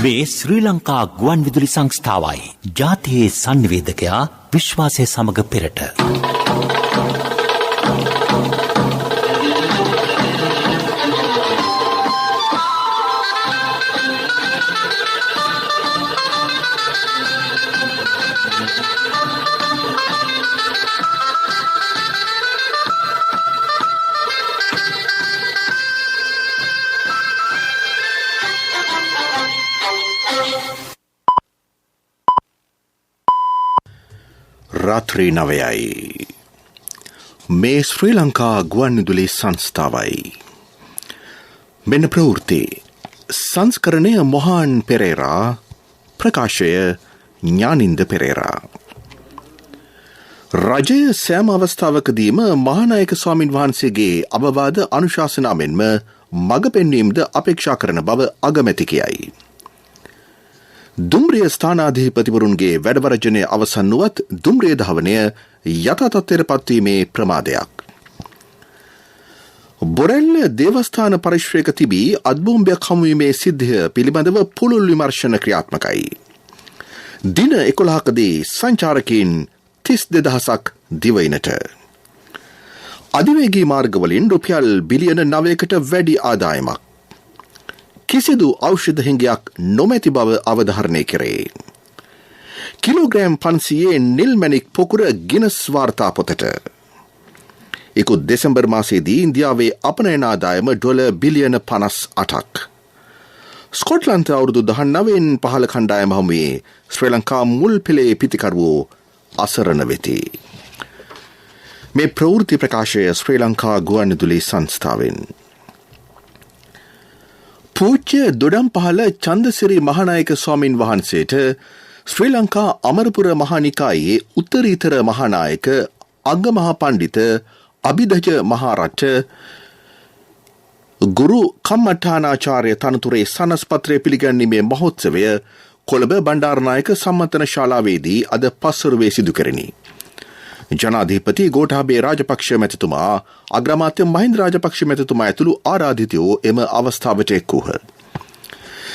මේ ශ්‍රී ලංකා ගුවන් විදුලි සංස්ථාවයි. ජාතියේ සංනිවේදකයා විශ්වාසය සමග පෙරට. රාත්‍රී 9යි. මේ ශ්‍රී ලංකා ගුවන් විදුලි සංස්ථාවයි. මෙන්න ප්‍රවෘත්ති. සංස්කරණය මොහාන් පෙරේරා, ප්‍රකාශය ඥානින්ද පෙරේරා. රජය සෑම අවස්ථාවකදීම මහානායක ස්වාමින් වහන්සේගේ අවවාද අනුශාසනා මෙන්ම මඟ පෙන්වීමද අපේක්ෂා කරන බව අගමැති කියයි. දුම්රිය ස්ථානාධිපතිවරුන්ගේ වැඩවරජනය අවසන් වුවත් දුම්රිය ධාවනය යථා තත්ත්වයට පත්වීමේ ප්‍රමාදයක්. බොරැල්ල දේවස්ථාන පරිශ්‍රයක තිබී අත්බෝම්බයක් හමුවීමේ සිද්ධිය පිළිබඳව පුළුල් විමර්ශන ක්‍රියාත්මකයි. දින 11කදී සංචාරකයින් 32,000ක් දිවයිනට. අධිවේගී මාර්ගවලින් රුපියල් බිලියන 9කට වැඩි ආදායමක්. කිසිදු ඖෂධ හිඟයක් නොමැති බව අවධාරණය කරේ. කිලෝග්‍රෑම් 500 නිල් මැණික් පොකුර ගිනස් වාර්තා පොතට. ඉකුත් දෙසැම්බර් මාසයේදී ඉන්දියාවේ අපනයන ආදායම ඩොලර් බිලියන 58ක්. ස්කොට්ලන්ත අවුරුදු 19න් පහළ කණ්ඩායම හමුවේ ශ්‍රී ලංකා මුල් පෙළේ පිතිකරුවෝ අසරණ වෙති. මේ ප්‍රවෘත්ති ප්‍රකාශය ශ්‍රී ලංකා ගුවන් විදුලි සංස්ථාවෙන්. පූජ්‍ය දොඩම්පහළ චන්දසිරි මහානායක ස්වාමින් වහන්සේට ශ්‍රී ලංකා අමරපුර මහානිකායේ උත්තරීතර මහානායක අග්ගමහා පණ්ඩිත අභිධජ මහාරච්ච ගුරු කම්මඨානාචාර්ය තනතුරේ සනස්පත්‍රය පිළිගැන්වීමේ මහෝත්සවය කොළඹ බණ්ඩාරනායක සම්මන්ත්‍රණ ශාලාවේදී අද පස්වරුවේ සිදු කෙරිණි. ජනාධිපති ගෝඨාභය රාජපක්ෂ මැතිතුමා, අග්‍රාමාත්‍ය මහින්ද රාජපක්ෂ මැතිතුමා ඇතුළු ආරාධිතයෝ එම අවස්ථාවට එක් වූහ.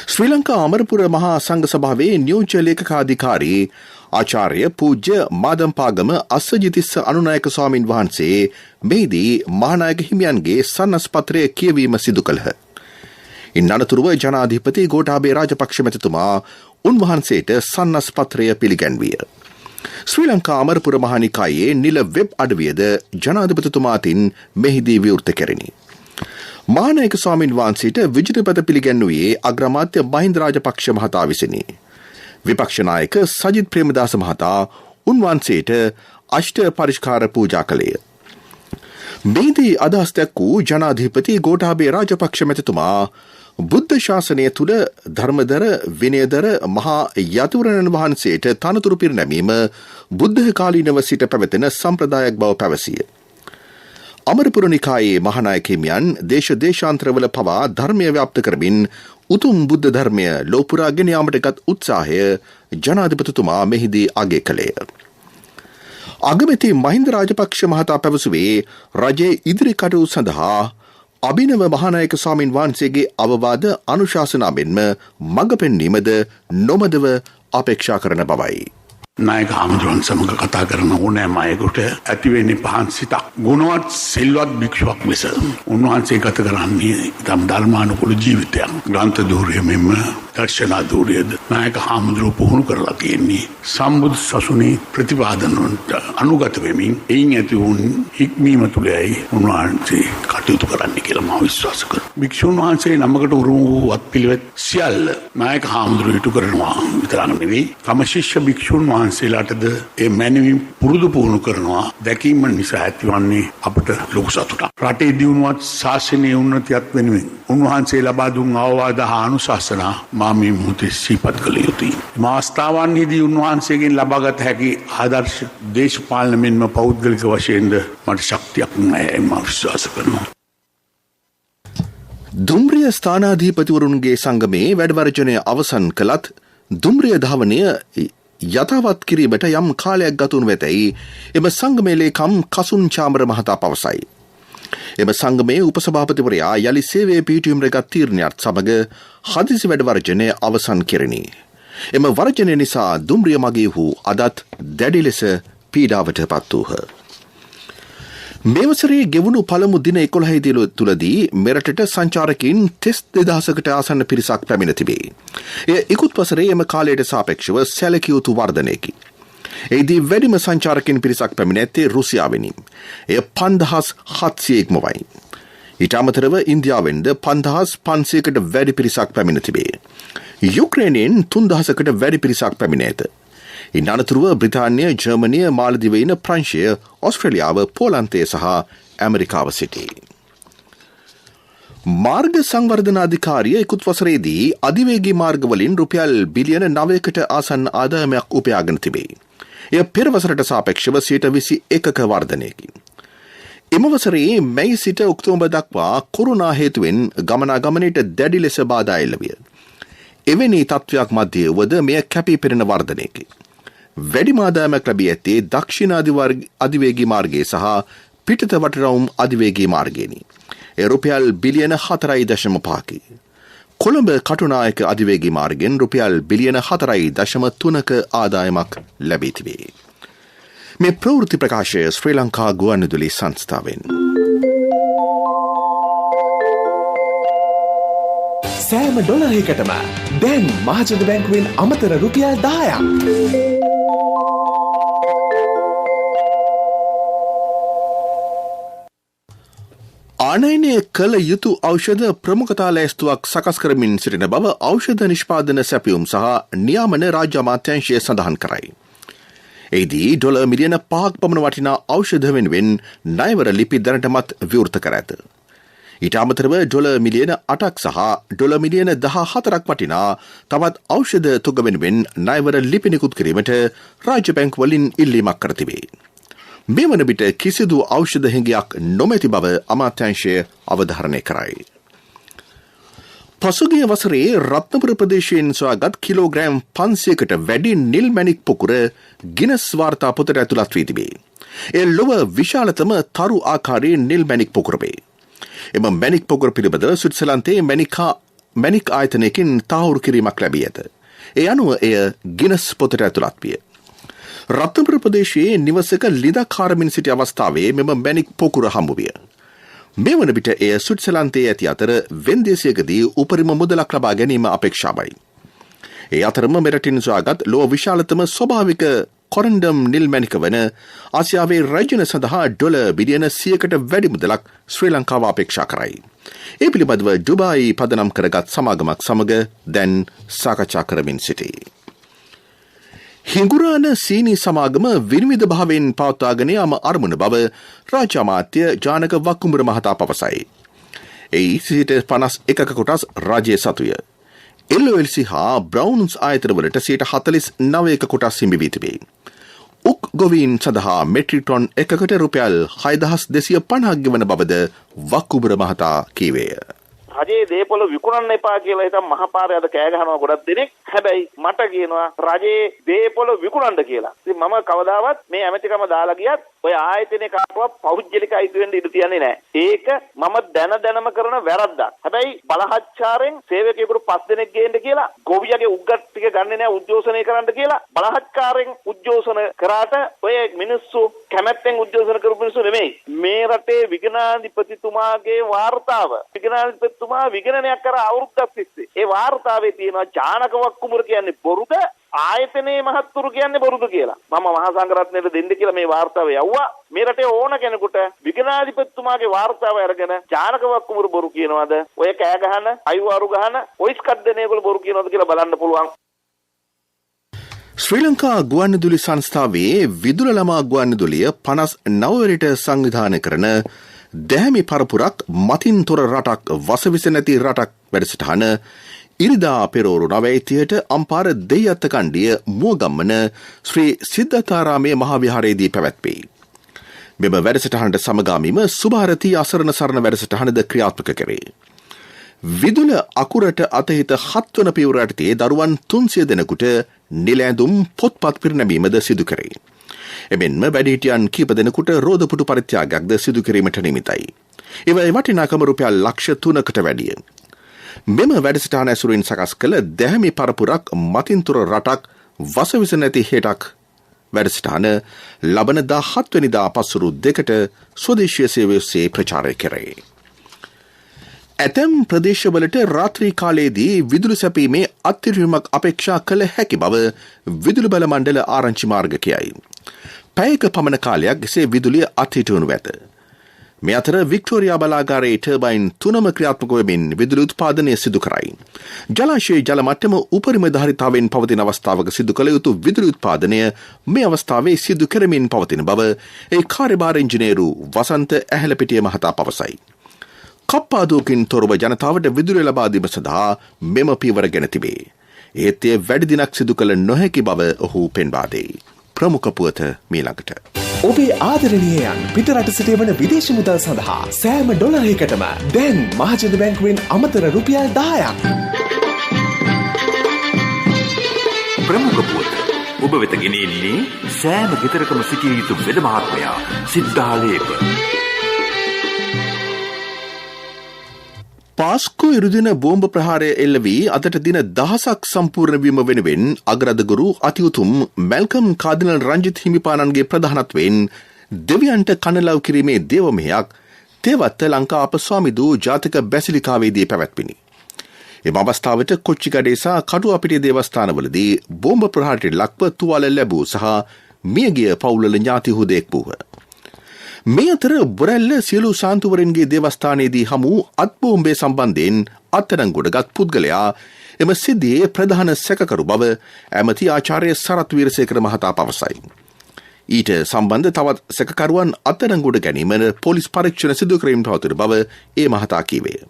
ශ්‍රී ලංකා අමරපුර මහා සංඝ සභාවේ නියෝජ්‍ය ලේකකාධිකාරී ආචාර්ය පූජ්‍ය මාදම්පාගම අස්සජිතිස්ස අනුනායක ස්වාමින් වහන්සේ මෙහිදී මහානායක හිමියන්ගේ සන්නස්පත්‍රය කියවීම සිදු කළහ. ඉන් අනතුරුව ජනාධිපති ගෝඨාභය රාජපක්ෂ මැතිතුමා උන්වහන්සේට සන්නස්පත්‍රය පිළිගැන්විය. ශ්‍රී ලංකා අමරපුර මහානිකායේ නිල වෙබ් අඩවියද ජනාධිපතිතුමාතින් මෙහිදී විවෘත කෙරිණි. මහානායක ස්වාමින් වහන්සේට විජිතපත පිළිගැන්වුවේ අග්‍රාමාත්‍ය මහින්ද රාජපක්ෂ මහතා විසිනි. විපක්ෂ නායක සජිත් ප්‍රේමදාස මහතා උන්වහන්සේට අෂ්ට පරිස්කාර පූජා කළේය. මෙහිදී අදහස් දැක්වූ ජනාධිපති ගෝඨාභය රාජපක්ෂ මැතිතුමා බුද්ධ ශාසනය තුළ ධර්මදර විනයදර මහා යතිවරණන් වහන්සේට තනතුරු පිරිනැමීම බුද්ධ කාලීනව සිට පැවතෙන සම්ප්‍රදායක් බව පැවසිය. අමරපුර නිකායේ මහානායක හිමියන් දේශ දේශාන්තරවල පවා ධර්මය ව්‍යාප්ත කරමින් උතුම් බුද්ධ ධර්මය ලෝපුරා ගෙන යාමට ගත් උත්සාහය ජනාධිපතිතුමා මෙහිදී අගය කළේය. අගමැති මහින්ද රාජපක්ෂ මහතා පැවසුවේ රජයේ ඉදිරි කටයුතු සඳහා අභිනව මහානායක ස්වාමින් වහන්සේගේ අවවාද අනුශාසනා මෙන්ම මඟ පෙන්වීමද නොමදව අපේක්ෂා කරන බවයි. නායක හාමුදුරුවන් සමග කතා කරන ඕනෑම අයෙකුට ඇතිවෙන්නේ පහන් සිතක්. ගුණවත් සිල්වත් භික්ෂුවක් ලෙස උන්වහන්සේ ගත කරන්නේ තම ධර්මානුකූල ජීවිතයක්. ග්‍රන්ථ ධූරය මෙන්ම දර්ශනා ධූරයද නායක හාමුදුරුවෝ පුහුණු කරලා තියෙන්නේ සම්බුදු සසුනේ ප්‍රතිපාදනවලට අනුගත වෙමින් එයින් ඇති වුන් හික්මීම තුළයි උන්වහන්සේ කටයුතු කරන්න කියලා මම විශ්වාස කරනවා. භික්ෂුන් වහන්සේ නමකට උරුම වූ වත්පිළිවෙත් සියල්ල නායක හාමුදුරුවෝ ඉටු කරනවා විතරක් නෙවෙයි තම ශිෂ්‍ය භික්ෂුන් වහන්සේලාටද ඒ මැනවින් පුරුදු පුහුණු කරනවා. දැකීම නිසා ඇතිවන්නේ අපට ලොකු සතුටක්. රටේ දියුණුවත් ශාසනීය උන්නතියත් වෙනුවෙන් උන්වහන්සේ ලබා දුන් අවවාද හා අනුශාසනා මේ මොහොතේ සිහිපත් කළ යුතුයි. මාස්ථාවන්හිදී උන්වහන්සේගෙන් ලබාගත හැකි ආදර්ශ දේශපාලන මෙන්ම පෞද්ගලික වශයෙන්ද මට ශක්තියක් නැහැ මම විශ්වාස කරනවා. දුම්රිය ස්ථානාධිපතිවරුන්ගේ සංගමේ වැඩවර්ජනය අවසන් කළත් දුම්රිය ධාවනය යථාවත් කිරීමට යම් කාලයක් ගත වනු ඇතැයි එම සංගමේ ලේකම් කසුන් චාමර මහතා පවසයි. එම සංගමයේ උපසභාපතිවරයා යලි සේවයේ පිහිටුවීම රැගත් තීරණයත් සමග හදිසි වැඩ වර්ජනය අවසන් කෙරිණි. එම වර්ජනය නිසා දුම්රිය මගේ වූ අදත් දැඩි ලෙස පීඩාවට පත් වූහ. මේ වසරේ ගෙවුණු පළමු දින 11 තුලදී මෙරටට සංචාරකයින් 2,000කට ආසන්න පිරිසක් පැමිණ තිබේ. එය ඉකුත් වසරේ එම කාලයට සාපේක්ෂව සැලකිය යුතු වර්ධනයකි. එහිදී වැඩිම සංචාරකයින් පිරිසක් පැමිණ ඇත්තේ රුසියාවෙනි. එය 5,700 ඉක්මවයි. ඊට අමතරව ඉන්දියාවෙන්ද 5,500කට වැඩි පිරිසක් පැමිණ තිබේ. යුක්‍රේනයෙන් 3,000කට වැඩි පිරිසක් පැමිණ ඇත. ඉන් අනතුරුව බ්‍රිතාන්‍ය, ජර්මනිය, මාලදිවයින, ප්‍රංශය, ඔස්ට්‍රේලියාව, පෝලන්තය සහ ඇමරිකාව සිටී. මාර්ග සංවර්ධන අධිකාරිය ඉකුත් වසරේදී අධිවේගී මාර්ගවලින් රුපියල් බිලියන 9කට ආසන්න ආදායමක් උපයාගෙන තිබේ. එය පෙර වසරට සාපේක්ෂව 21% වර්ධනයකි. එම වසරේ මැයි සිට ඔක්තෝබර් දක්වා කොරෝනා හේතුවෙන් ගමනාගමනයට දැඩි ලෙස බාධා එල්ල විය. එවැනි තත්ත්වයක් මැදයේ වද මෙය කැපී පෙනෙන වර්ධනයකි. වැඩිම ආදායමක් ලැබී ඇත්තේ දක්ෂිණ අධිවේගී මාර්ගයේ සහ පිටත වටරවුම් අධිවේගී මාර්ගයෙනි. එය රුපියල් බිලියන 4.5කි. කොළඹ කටුනායක අධිවේගී මාර්ගයෙන් රුපියල් බිලියන 4.3ක ආදායමක් ලැබී තිබේ. මේ ප්‍රවෘත්ති ප්‍රකාශය ශ්‍රී ලංකා ගුවන්විදුලි සංස්ථාවෙන්. සෑම ඩොලරයකටම දැන් මහජන බැංකුවෙන් අමතර රුපියල් 10ක්. ආනයනය කළ යුතු ඖෂධ ප්‍රමුඛතා ලැයිස්තුවක් සකස් කරමින් සිටින බව ඖෂධ නිෂ්පාදන සැපයුම් සහ නියාමන රාජ්‍ය අමාත්‍යාංශය සඳහන් කරයි. එහිදී ඩොලර් මිලියන 5ක් පමණ වටිනා ඖෂධ වෙනුවෙන් ණයවර ලිපි දැනටමත් විවෘත කර ඇත. ඊට අමතරව ඩොලර් මිලියන 8ක් සහ ඩොලර් මිලියන 14ක් වටිනා තවත් ඖෂධ තොග වෙනුවෙන් ණයවර ලිපි නිකුත් කිරීමට රාජ්‍ය බැංකු වලින් ඉල්ලීමක් කර තිබේ. මේ වන විට කිසිදු ඖෂධ හිඟයක් නොමැති බව අමාත්‍යාංශය අවධාරණය කරයි. පසුගිය වසරේ රත්නපුර ප්‍රදේශයෙන් සොයාගත් කිලෝග්‍රෑම් 500කට වැඩි නිල් මැණික් පොකුර ගිනස් වාර්තා පොතට ඇතුළත් වී තිබේ. එය ලොව විශාලතම තරු ආකාරයේ නිල් මැණික් පොකුර වේ. එම මැණික් පොකුර පිළිබඳව ස්විට්සර්ලන්තයේ මැණික් ආයතනයකින් තහවුරු කිරීමක් ලැබී ඇත. ඒ අනුව එය ගිනස් පොතට ඇතුළත් විය. රත්නපුර ප්‍රදේශයේ නිවසක ලිඳක් හාරමින් සිටි අවස්ථාවේ මෙම මැණික් පොකුර හමු විය. මේ වන විට එය ස්විට්සර්ලන්තයේ ඇති අතර වෙන්දේසියකදී උපරිම මුදලක් ලබා ගැනීම අපේක්ෂාවයි. ඒ අතරම මෙරටින් සොයාගත් ලොව විශාලතම ස්වභාවික කොරන්ඩම් නිල් මැණික වන ආසියාවේ රැජන සඳහා ඩොලර් බිලියන 100කට වැඩි මුදලක් ශ්‍රී ලංකාව අපේක්ෂා කරයි. ඒ පිළිබඳව ඩුබායි පදනම් කරගත් සමාගමක් සමග දැන් සාකච්ඡා කරමින් සිටී. හිඟුරාන සීනි සමාගම විනිවිද භාවයෙන් පවත්වාගෙන යාම අරමුණ බව රාජ්‍ය අමාත්‍ය ජානක වක්කුඹුර මහතා පවසයි. එයි සිට 51ක කොටස් රාජ්‍ය සතුය. LOLC හා බ්‍රවුන්ස් ආයතනවලට 49ක කොටස් හිමි වී තිබේ. උක් ගොවීන් සඳහා මෙට්‍රික් ටොන් එකකට රුපියල් 6,250ක් ගෙවන බවද වක්කුඹුර මහතා කීවේය. රජයේ දේපොළ විකුණන්න එපා කියලා හිතන් මහපාරේ අද කෑ ගහනවා ගොඩක් දෙනෙක්. හැබැයි මට කියනවා රජයේ දේපොළ විකුණන්න කියලා. ඉතින් මම කවදාවත් මේ ඇමතිකම දාලා ගියත් ඔය ආයතනයේ කාටවත් පෞද්ගලික අයිති වෙන්න ඉඩ තියන්නේ නැහැ. ඒක මම දැනම කරන වැරද්දක්. හැබැයි බලහත්කාරයෙන් සේවකයෙකුට 5 දෙනෙක් ගේන්න කියලා ගොවියගේ උග්ගත් ටික ගන්නෙ නැහැ උද්ඝෝෂණය කරන්න කියලා බලහත්කාරයෙන් උද්ඝෝෂණ කරාට ඔය මිනිස්සු කැමැත්තෙන් උද්ඝෝෂණ කරපු මිනිස්සු නෙමෙයි. මේ රටේ විගණාධිපතිතුමාගේ වාර්තාව විගණාධිපතිතුමා විගණනයක් කර අවුරුද්දක් තිස්සේ ඒ වාර්තාවේ තියෙනවා ජානක වක්කුඹුර කියන්නේ බොරුද ආයතනයේ මහත්තුරු කියන්නේ බොරුද කියලා. මම මහා සංඝරත්නයට දෙන්න කියලා මේ වාර්තාව යවුවා. මේ රටේ ඕන කෙනෙකුට විගණාධිපතිතුමාගේ වාර්තාව අරගෙන ජානක වක්කුඹුර බොරු කියනවාද? ඔය කෑ ගහන, අයුවාරු ගහන, වොයිස් කට් දෙන ඒගොල්ලෝ බොරු කියනවාද කියලා බලන්න පුළුවන්. ශ්‍රී ලංකා ගුවන්විදුලි සංස්ථාවේ විදුල ළමා ගුවන්විදුලිය 59 වෙනිට සංවිධානය කරන දැහැමි පරපුරක් මතින් තොර රටක් වසවිස නැති රටක් වැඩසටහන ඉරිදා පෙරවරු 9:30ට අම්පාර දෙයත්ත කණ්ඩිය මුවගම්මන ශ්‍රී සිද්ධාර්ථාරාමයේ මහා විහාරයේදී පැවැත්වේ. මෙම වැඩසටහනට සමගාමීව සුභාරති අසරණ සරණ වැඩසටහනද ක්‍රියාත්මක කෙරේ. විදුල අකුරට අතහිත 7 වන පියවර යටතේ දරුවන් 300 දෙනෙකුට නිල ඇඳුම් පොත්පත් පිරිනැමීමද සිදු කරේ. එමෙන්ම වැඩිහිටියන් කීප දෙනෙකුට රෝදපුටු පරිත්‍යාගයක්ද සිදු කිරීමට නියමිතයි. ඒවයි වටිනාකම රුපියල් ලක්ෂ 3කට වැඩිය. මෙම වැඩසටහන ඇසුරින් සකස් කළ දැහැමි පරපුරක් මතින්තුර රටක් වසවිස නැති හෙටක් වැඩසටහන ලබන 17 වෙනිදා පස්වරු 2ට ස්වදේශීය සේවය ඔස්සේ ප්‍රචාරය කෙරේ. ඇතැම් ප්‍රදේශවලට රාත්‍රී කාලයේදී විදුලි සැපීමේ අත්හිටුවීමක් අපේක්ෂා කළ හැකි බව විදුලි බල මණ්ඩල ආරංචි මාර්ගකයයි. පැයක පමණ කාලයක් එසේ විදුලිය අත්හිටුවනු ඇත. මේ අතර වික්ටෝරියා බලාගාරයේ ටර්බයින් 3ම ක්‍රියාත්මක වෙමින් විදුලි උත්පාදනය සිදු කරයි. ජලාශයේ ජල මට්ටම උපරිම ධාරිතාවෙන් පවතින අවස්ථාවක සිදු කළ යුතු විදුලි උත්පාදනය මේ අවස්ථාවේ සිදු කරමින් පවතින බව ඒ කාර්යභාර ඉංජිනේරු වසන්ත ඇහැලපිටිය මහතා පවසයි. කප්පාදුවකින් තොරව ජනතාවට විදුලිය ලබා දීම සඳහා මෙම පියවර ගෙන තිබේ. ඒත් එය වැඩි දිනක් සිදු කළ නොහැකි බව ඔහු පෙන්වා දෙයි. ප්‍රමුඛ පුවත මීළඟට. ඔබේ ආදරණීයයන් පිටරට සිට වන විදේශ මුදල් සඳහා සෑම ඩොලරයකටම දැන් මහජන බැංකුවෙන් අමතර රුපියල් 10ක්. ප්‍රමුඛ පුවත ඔබ වෙත ගෙනෙන්නේ සෑම ගෙදරකම සිටිය යුතු වෙද මහත්මයා සිද්ධාලේප. පාස්කු ඉරුදින බෝම්බ ප්‍රහාරය එල්ල වී අදට දින 1000ක් සම්පූර්ණ වීම වෙනුවෙන් අගරදගුරු අතිඋතුම් මැල්කම් කාදිනල් රංජිත් හිමිපාණන්ගේ ප්‍රධානත්වයෙන් දෙවියන්ට කනලව් කිරීමේ දේවමෙහයක් තේවත්ත ලංකා අප ස්වාමිදූ ජාතික බැසිලිකාවේදී පැවැත්විනි. එම අවස්ථාවට කොච්චිකඩේ සහ කටුවපිටිය දේවස්ථානවලදී බෝම්බ ප්‍රහාරයට ලක්ව තුවාල ලැබූ සහ මියගිය පවුල්වල ඥාතිහු දෙක් වූහ. මේ අතර බොරැල්ල සියලු ශාන්තුවරන්ගේ දේවස්ථානයේදී හමු අත්බෝම්බේ සම්බන්ධයෙන් අත්අඩංගුවටගත් පුද්ගලයා එම සිද්ධියේ ප්‍රධාන සැකකරු බව ඇමති ආචාර්ය සරත් වීරසේකර මහතා පවසයි. ඊට සම්බන්ධ තවත් සැකකරුවන් අත්අඩංගුවට ගැනීමට පොලිස් පරීක්ෂණ සිදු කිරීම පවතින බව ඒ මහතා කීවේ.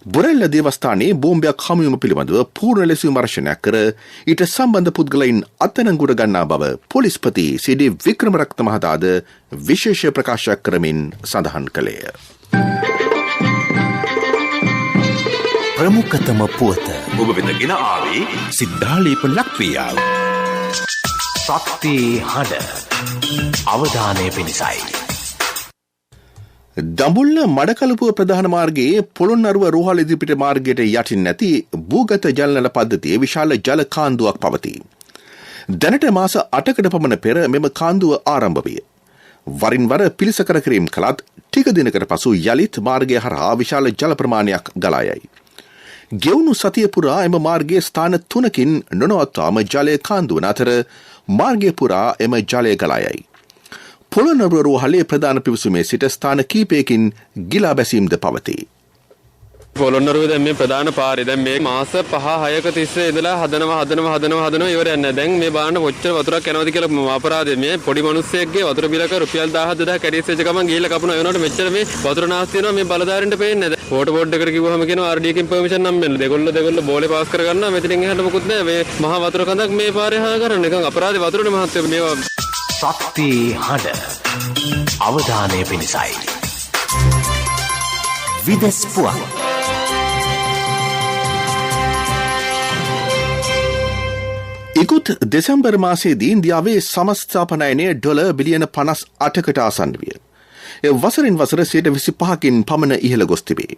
බොරැල්ල දේවස්ථානයේ බෝම්බයක් හමුවීම පිළිබඳව පූර්ණ ලෙස විමර්ශනයක් කර ඊට සම්බන්ධ පුද්ගලයින් අත්අඩංගුවට ගන්නා බව පොලිස්පති සී.ඩී. වික්‍රමරත්න මහතාද විශේෂ ප්‍රකාශයක් කරමින් සඳහන් කළේය. ප්‍රමුඛතම පුවත ඔබ වෙත ගෙන ආවේ සිද්ධාලේප ලක්වියාව. ශක්තියේ හඬ අවධානය පිණිසයි. දඹුල්ල මඩකලපුව ප්‍රධාන මාර්ගයේ පොළොන්නරුව රෝහල ඉදිරිපිට මාර්ගයට යටින් නැති භූගත ජලනල පද්ධතියේ විශාල ජල කාන්දුවක් පවතී. දැනට මාස 8කට පමණ පෙර මෙම කාන්දුව ආරම්භ විය. වරින් වර පිළිසකර කිරීම කළත් ටික දිනකට පසු යලිත් මාර්ගය හරහා විශාල ජල ප්‍රමාණයක් ගලා යයි. ගෙවුණු සතිය පුරා එම මාර්ගයේ ස්ථාන 3කින් නොනවත්වාම ජලය කාන්දු වන අතර මාර්ගය පුරා එම ජලය ගලා යයි. පොළොන්නරුව රෝහලේ ප්‍රධාන පිවිසුමේ සිට ස්ථාන කීපයකින් ගිලා බැසීම්ද පවතී. පොළොන්නරුව දැන් මේ ප්‍රධාන පාරේ දැන් මේ මාස 5-6ක තිස්සේ ඉඳලා හදනවා ඉවරයක් නැහැ. දැන් මේ බාන්න කොච්චර වතුරක් යනවද කියලා අපරාධය මේ පොඩි මිනිස්සෙක්ගේ වතුර බිලක රුපියල් 1000 කැඩිස්සෙච්ච ගමන් ගිහිල්ලා කපනවා. ඒ වුණාට මෙච්චර මේ වතුර නාස්ති වෙනවා මේ බලධාරීන්ට පේන්නේ නැහැ. ෆෝටෝ බෝඩ් එකට කිව්වහම කියනවා RD එකකින් පර්මිෂන් නම් මෙන්න දෙගොල්ල බෝලේ පාස් කර ගන්නවා. මෙතනින් එහාට මොකුත් නැහැ. මේ මහා වතුර කඳක් මේ පාරේ හා කරන්න නිකන් අපරාධේ වතුරනේ මහත්තයෝ මේවා. ශක්තියේ හඬ අවධානය පිණිසයි. විදෙස් පුවත් ඉකුත් දෙසැම්බර් මාසයේදී ඉන්දියාවේ සමස්ථාපනයනය ඩොලර් බිලියන 58කට ආසන්න විය. එය වසරින් වසර 25%කින් පමණ ඉහළ ගොස් තිබේ.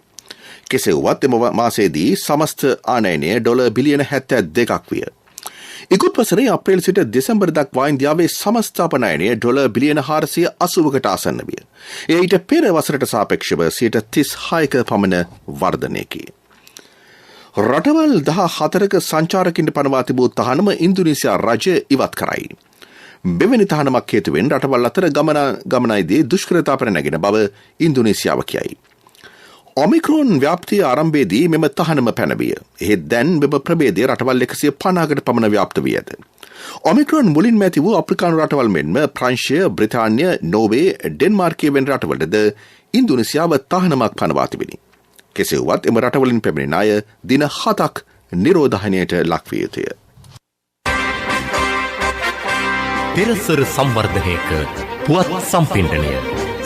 කෙසේ වුවත් එම මාසයේදී සමස්ත ආනයනය ඩොලර් බිලියන 72ක් විය. ඉකුත් වසරේ අප්‍රේල් සිට දෙසැම්බර් දක්වා ඉන්දියාවේ සමස්ථාපනයනය ඩොලර් බිලියන 480කට ආසන්න විය. එය ඊට පෙර වසරට සාපේක්ෂව 36%ක පමණ වර්ධනයකි. රටවල් 14ක සංචාරකින්ට පනවා තිබූ තහනම ඉන්දුනීසියා රජය ඉවත් කරයි. මෙවැනි තහනමක් හේතුවෙන් රටවල් අතර ගමනයිදී දුෂ්කරතා පැන නැගෙන බව ඉන්දුනීසියාව කියයි. ඔමික්‍රෝන් ව්‍යාප්තිය ආරම්භයේදී මෙම තහනම පැනවිය. එහෙත් දැන් මෙම ප්‍රභේදය රටවල් 150කට පමණ ව්‍යාප්ත වී ඇත. ඔමික්‍රෝන් මුලින්ම ඇති වූ අප්‍රිකානු රටවල් මෙන්ම ප්‍රංශය, බ්‍රිතාන්‍ය, නෝර්වේ, ඩෙන්මාර්කය වැනි රටවලද ඉන්දුනීසියාව තහනමක් පනවා තිබිනි. කෙසේ වුවත් එම රටවලින් පැමිණෙන අය දින 7ක් නිරෝධායනයට ලක්විය යුතුය. පෙරසර සංවර්ධනයක පුවත් සම්පින්ඩනය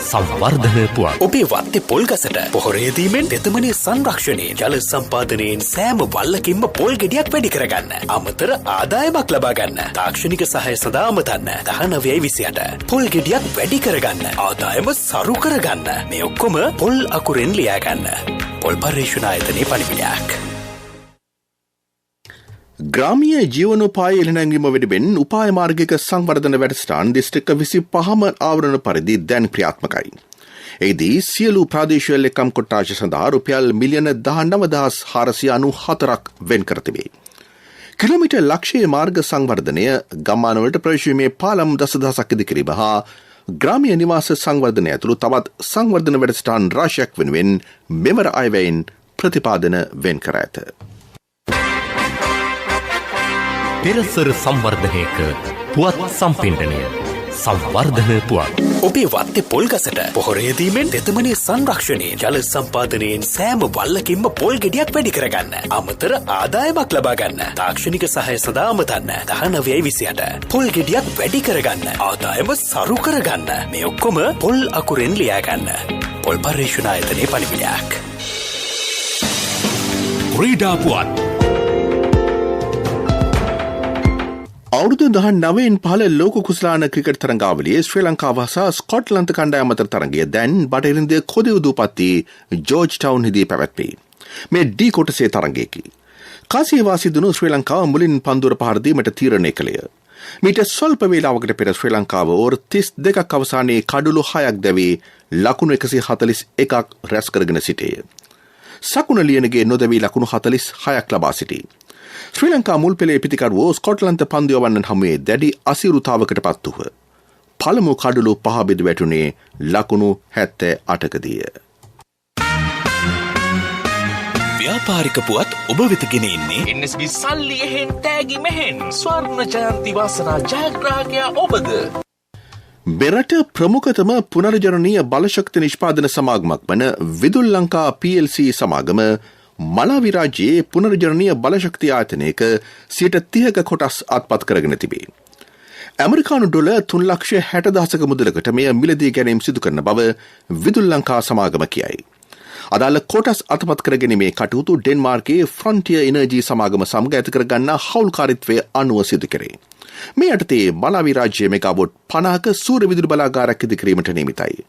සංවර්ධන පුවත්. ඔබේ වත්තේ පොල් ගසට පොහොරේ දීමෙන් තෙතමනේ සංරක්ෂණයෙන් ජල සම්පාදනයෙන් සෑම වල්ලකින්ම පොල් ගෙඩියක් වැඩි කරගන්න. අමතර ආදායමක් ලබා ගන්න. තාක්ෂණික සහාය සඳහා අමතන්න 1928. පොල් ගෙඩියක් වැඩි කරගන්න. ආදායම සරු කරගන්න. මේ ඔක්කොම පොල් අකුරෙන් ලියා ගන්න. පොල් පරිශන ආයතනයේ පණිවිඩයක්. ග්‍රාමීය ජීවනෝපාය එළනැංගීම වෙනුවෙන් උපාය මාර්ගික සංවර්ධන වැඩසටහන් දිස්ත්‍රික්ක 25ම ආවරණ පරිදි දැන් ක්‍රියාත්මකයි. එෙහිදී සියලු ප්‍රාදේශීය ලෙකම් කොට්ටාශ සඳහා රුපියල් මිලියන 19,494ක් වෙන් කර තිබේ. කිලෝමීටර් ලක්ෂයේ මාර්ග සංවර්ධනය, ගම්මානවලට ප්‍රවේශීමේ පාලම් දසදහසක් ඉදිකිරීම හා ග්‍රාමීය නිවාස සංවර්ධනය ඇතුළු තවත් සංවර්ධන වැඩසටහන් රාශියක් වෙනුවෙන් මෙවර අයවැයෙන් ප්‍රතිපාදන වෙන් කර ඇත. පෙරසර සංවර්ධනයක පුවත් සම්පින්ඩනය සංවර්ධන පුවත්. ඔබේ වත්තේ පොල් ගසට පොහොරේ දීමෙන් තෙතමනේ සංරක්ෂණයෙන් ජල සම්පාදනයෙන් සෑම වල්ලකින්ම පොල් ගෙඩියක් වැඩි කරගන්න. අමතර ආදායමක් ලබා ගන්න. තාක්ෂණික සහාය සඳහා අමතන්න 1928. පොල් ගෙඩියක් වැඩි කරගන්න. ආදායම සරු කරගන්න. මේ ඔක්කොම පොල් අකුරෙන් ලියා ගන්න. පොල් පරිශන ආයතනයේ පණිවිඩයක්. ක්‍රීඩා පුවත්. අවුරුදු 19න් පහළ ලෝක කුසලාන ක්‍රිකට් තරඟාවලියේ ශ්‍රී ලංකාව සහ ස්කොට්ලන්ත කණ්ඩායම් අතර තරඟය දැන් බටහිර ඉන්දිය කොදෙව්දූපත්ති ජෝර්ජ් ටවුන් හිදී පැවැත්වේ. මේ ඩී කොටසේ තරඟයකි. කාසිය වාසී දුණු ශ්‍රී ලංකාව මුලින් පන්දුර පහර දීමට තීරණය කළය. මීට ස්වල්ප වේලාවකට පෙර ශ්‍රී ලංකාව ඕවර් 32ක් අවසානයේ කඩුළු 6ක් දැවී ලකුණු 141ක් රැස් කරගෙන සිටියේ. සකුණ ලියනගේ නොදැවී ලකුණු 46ක් ලබා සිටී. ශ්‍රී ලංකා මුල් පෙළේ පිතිකරුවෝ ස්කොට්ලන්ත පන්දු යවන්නන් හමුවේ දැඩි අසීරුතාවකට පත් වූහ. පළමු කඩුළු 5 බෙද වැටුනේ ලකුණු 78කදීය. ව්‍යාපාරික පුවත් ඔබ වෙත ගෙන එන්නේ NSB සල්ලි එහෙන් තෑගි මෙහෙන් ස්වර්ණ ජයන්ති වාසනා ජයග්‍රාහකයා ඔබද. බෙරට ප්‍රමුඛතම පුනර්ජනනීය බලශක්ති නිෂ්පාදන සමාගමක් වන විදුල් ලංකා PLC සමාගම මලාවි රාජ්‍යයේ පුනර්ජනනීය බලශක්ති ආයතනයක 30% කොටස් අත්පත් කරගෙන තිබේ. ඇමරිකානු ඩොලර් 3,60,000ක මුදලකට මෙය මිලදී ගැනීම සිදු කරන බව විදුල් ලංකා සමාගම කියයි. අදාළ කොටස් අත්පත් කරගැනීමේ කටයුතු ඩෙන්මාර්කයේ ෆ්‍රොන්ටියර් එනර්ජි සමාගම සමග ඇති කරගන්නා හවුල්කාරීත්වය අනුව සිදු කෙරේ. මේ යටතේ මලාවි රාජ්‍යයේ මෙගාවොට් 50ක සූර්ය විදුලි බලාගාරයක් ඉදිකිරීමට නියමිතයි.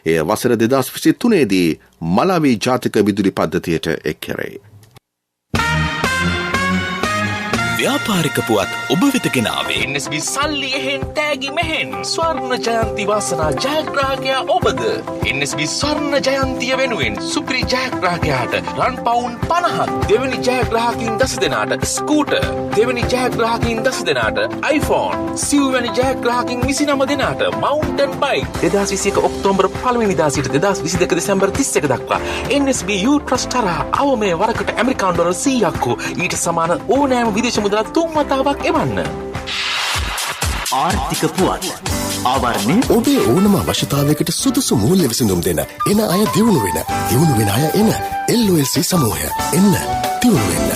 එය වසර 2023 දී මලාවි ජාතික විදුලි පද්ධතියට එක් කරේ. ව්‍යාපාරික පුවත් ඔබ වෙත ගෙනාවේ NSB සල්ලි එහෙන් තෑගි මෙහෙන් ස්වර්ණ ජයන්ති වාසනා ජයග්‍රාහකයා ඔබද. NSB ස්වර්ණ ජයන්තිය වෙනුවෙන් සුපිරි ජයග්‍රාහකයාට රන් පවුන් 50ක්, දෙවැනි ජයග්‍රාහකින් 10 දෙනාට ස්කූටර්, දෙවැනි ජයග්‍රාහකින් 10 දෙනාට iPhone, සිව්වැනි ජයග්‍රාහකින් 29 දෙනාට මවුන්ටන් බයික්. 2021 ඔක්තෝබර් 1 වෙනිදා සිට 2022 දෙසැම්බර් 31 දක්වා NSB U Trust තරහ අවමේ වරකට ඇමරිකානු ඩොලර් 100ක් හෝ ඊට සමාන ඕනෑම විදේශ මුදලක් 3 වතාවක් එවන්න. ආර්ථික පුවත් ආවරණය ඔබේ ඕනම අවශ්‍යතාවයකට සුදුසු මූල්‍ය විසඳුම් දෙන එන අය දියුණු වෙන අය එන LOLC සමූහය එන්න දියුණු වෙන්න.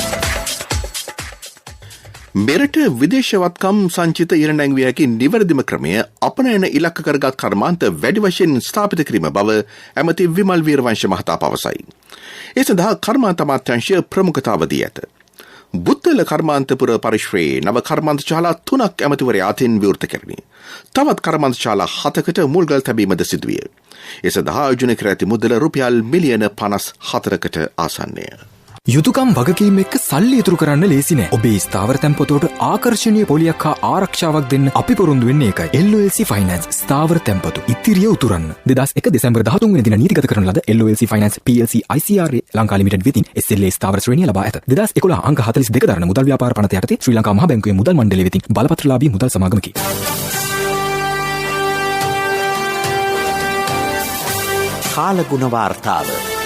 මෙරට විදේශවත්කම් සංචිත ඉරණැංවිය හැකි නිවැරදිම ක්‍රමය අපනයන ඉලක්ක කරගත් කර්මාන්ත වැඩි වශයෙන් ස්ථාපිත කිරීම බව ඇමති විමල් වීරවංශ මහතා පවසයි. ඒ සඳහා කර්මාන්ත අමාත්‍යාංශය ප්‍රමුඛතාව දී ඇත. බුත්තල කර්මාන්තපුර පරිශ්‍රයේ නව කර්මාන්ත ශාලා 3ක් ඇමතිවරයා අතින් විවෘත කෙරිණි. තවත් කර්මාන්ත ශාලා 7කට මුල්ගල් තැබීමද සිදුවිය. ඒ සඳහා ආයෝජනය කර ඇති මුදල රුපියල් මිලියන 54කට ආසන්නය. යුතුකම් වගකීම් එක්ක සල්ලි ඉතුරු කරන්න ලේසි නෑ. ඔබේ ස්ථාවර තැන්පතට ආකර්ශනීය පොලියක් හා ආරක්ෂාවක් දෙන්න අපි පොරොන්දු වෙන්නේ ඒකයි. LOLC Finance ස්ථාවර තැන්පතු ඉතිරිය උතුරන්න. 2001 දෙසැම්බර් 13 වෙනි දින නීතිගත කරන ලද LOLC Finance PLC ICRA Lanka limited වෙතින් SLA ස්ථාවර ශ්‍රේණිය ලබා ඇත. 2011 අංක 42 දරන මුදල් ව්‍යාපාර පනත යටතේ ශ්‍රී ලංකා මහ බැංකුවේ මුදල් මණ්ඩලය වෙතින් බලපත්‍රලාභී මුදල් සමාගමකි. කාලගුණ වාර්තාව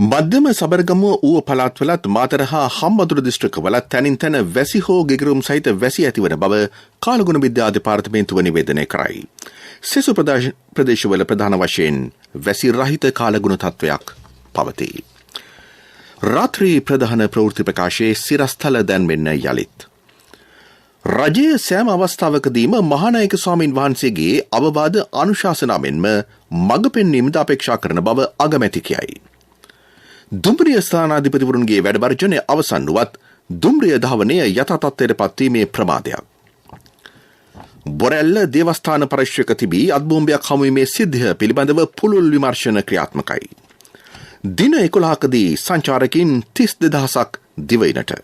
මධ්‍යම සබරගමුව ඌව පළාත්වලත් මාතර හා හම්බන්තොට දිස්ත්‍රික්කවලත් තැනින් තැන වැසි හෝ ගෙගිරුම් සහිත වැසි ඇතිවන බව කාලගුණ විද්‍යා දෙපාර්තමේන්තුව නිවේදනය කරයි. සෙසු ප්‍රදේශවල ප්‍රධාන වශයෙන් වැසි රහිත කාලගුණ තත්ත්වයක් පවතී. රාත්‍රී ප්‍රධාන ප්‍රවෘත්ති ප්‍රකාශයේ සිරස්තල දැන්වෙන්න යළිත්. රජයේ සෑම අවස්ථාවකදීම මහානායක ස්වාමීන් වහන්සේගේ අවවාද අනුශාසනා මෙන්ම මඟ පෙන්වීමද අපේක්ෂා කරන බව අගමැති කියයි. දුම්රිය ස්ථානාධිපතිවරුන්ගේ වැඩවර්ජනය අවසන් වුවත් දුම්රිය ධාවනය යථා තත්ත්වයට පත්වීමේ ප්‍රමාදයක්. බොරැල්ල දේවස්ථාන පරිශ්‍රයක තිබී අත්බෝම්බයක් හමුවීමේ සිද්ධිය පිළිබඳව පුළුල් විමර්ශන ක්‍රියාත්මකයි. දින 11කදී සංචාරකින් 32,000ක් දිවයිනට.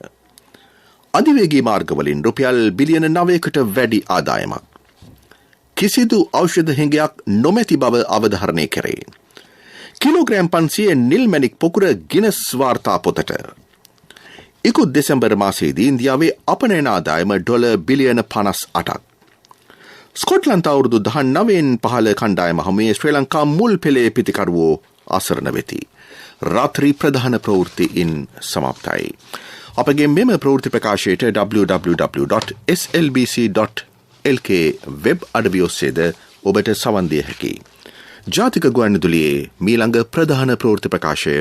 අධිවේගී මාර්ගවලින් රුපියල් බිලියන 9කට වැඩි ආදායමක්. කිසිදු ඖෂධ හිඟයක් නොමැති බව අවධාරණය කරේ. කිලෝග්‍රෑම් 500 නිල් මැණික් පොකුර ගිනස් වාර්තා පොතට. ඉකුත් දෙසැම්බර් මාසයේදී ඉන්දියාවේ අපනයන ආදායම ඩොලර් බිලියන 58ක්. ස්කොට්ලන්ත අවුරුදු 19න් පහළ කණ්ඩායම හමුවේ ශ්‍රී ලංකා මුල් පෙළේ පිතිකරුවෝ අසරණ වෙති. රාත්‍රී ප්‍රධාන ප්‍රවෘත්තියින් සමාප්තයි. අපගේ මෙම ප්‍රවෘත්ති ප්‍රකාශයට www.slbc.lk වෙබ් අඩවි ඔස්සේද ඔබට සවන් දිය හැකියි. ජාතික ගුවන්විදුලියේ මීළඟ ප්‍රධාන ප්‍රවෘත්ති ප්‍රකාශය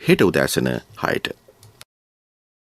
හෙට උදෑසන 6ට.